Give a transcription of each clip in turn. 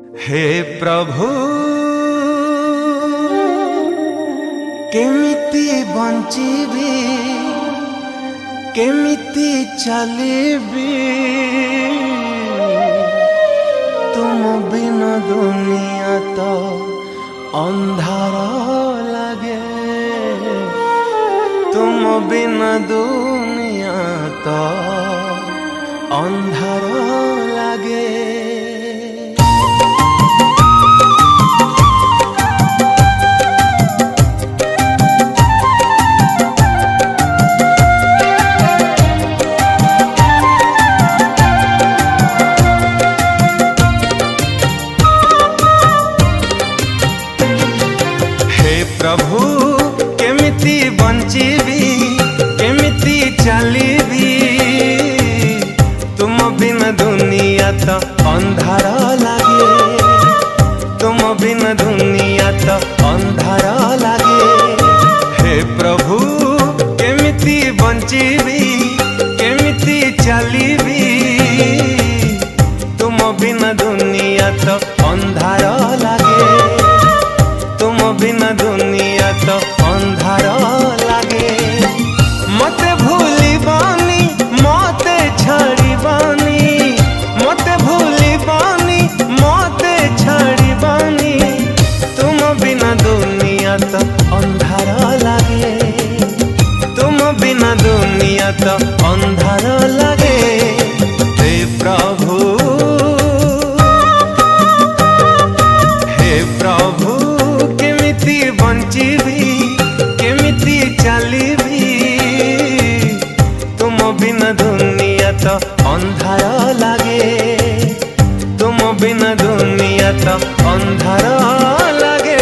हे प्रभु केमिति बंचिबी केमिति चलिबी तुम बिन दुनिया तो अंधार लगे तुम बिन दुनिया तो अंधार लगे। प्रभु केमिति बंचिबी केमिति चलिबी तुम बिन दुनिया तो अंधार लगे तुम बिन दुनिया तो अंधार लगे। हे प्रभु केमिति बंचिबी केमिति चलिबी तुम बिन दुनिया तो अंधार लगे तुम बिन दुनिया तो अंधार लगे। मते भूलिबानी मते छाड़िबानी मते भूलिबानी मते छाड़िबानी तुम बिन दुनिया तो अंधार लगे तुम बिन दुनिया तो अंधार लगे। हे प्रभु बंचिबी केमिति चलिबी तुम बिन दुनिया तो अंधार लगे तुम बिन दुनिया तो अंधार लगे।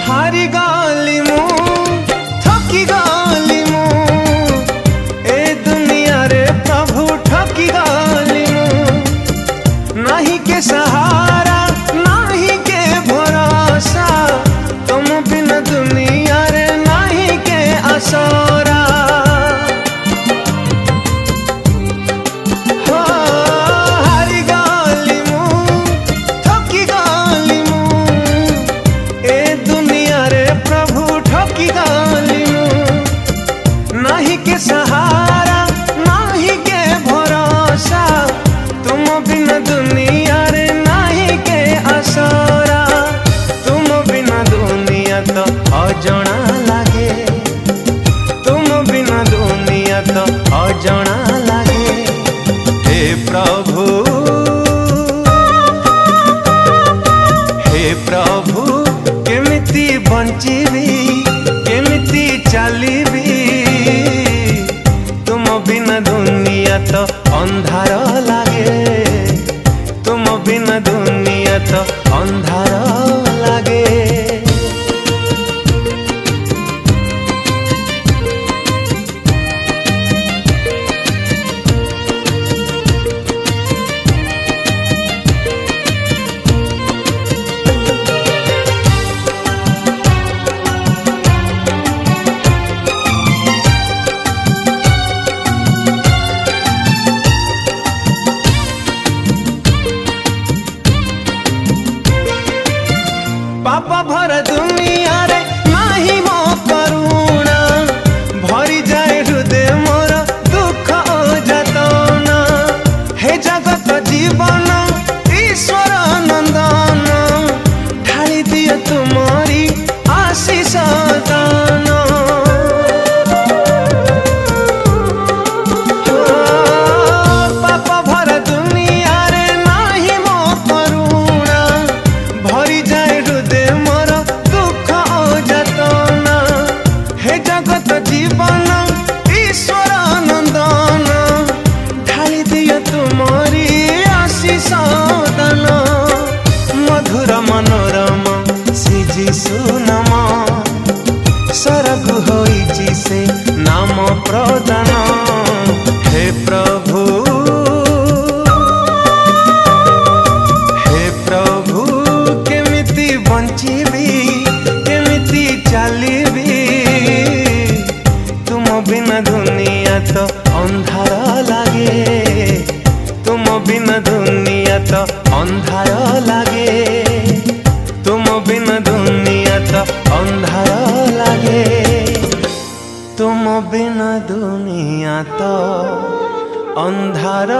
हारी गाली मु थकी गाली मु ए दुनिया रे प्रभु ठकी गाली मु नहीं के सहारा नहीं के भरोसा तुम बिन दुनिया रे नहीं के असरा। हारी गाली मु थकी गाली मु ए प्रभु ठकी गाली नहीं के सहारा नहीं के भरोसा तुम बिन दुनिया रे नहीं के असरा तुम बिन दुनिया तो अजଣା लगे तुम बिन दुनिया तो अजଣା लगे। हे प्रभु केमिति बंचिबी केमिति चलिबी तुम बिन दुनिया तो अंधार लगे तुम बिन दुनिया तो अंधार लगे। बिना दुनिया तो अंधार लागे, तुम बिना दुनिया तो अंधार लागे, तुम बिना दुनिया तो अंधार लागे, तुम बिना दुनिया तो अंधार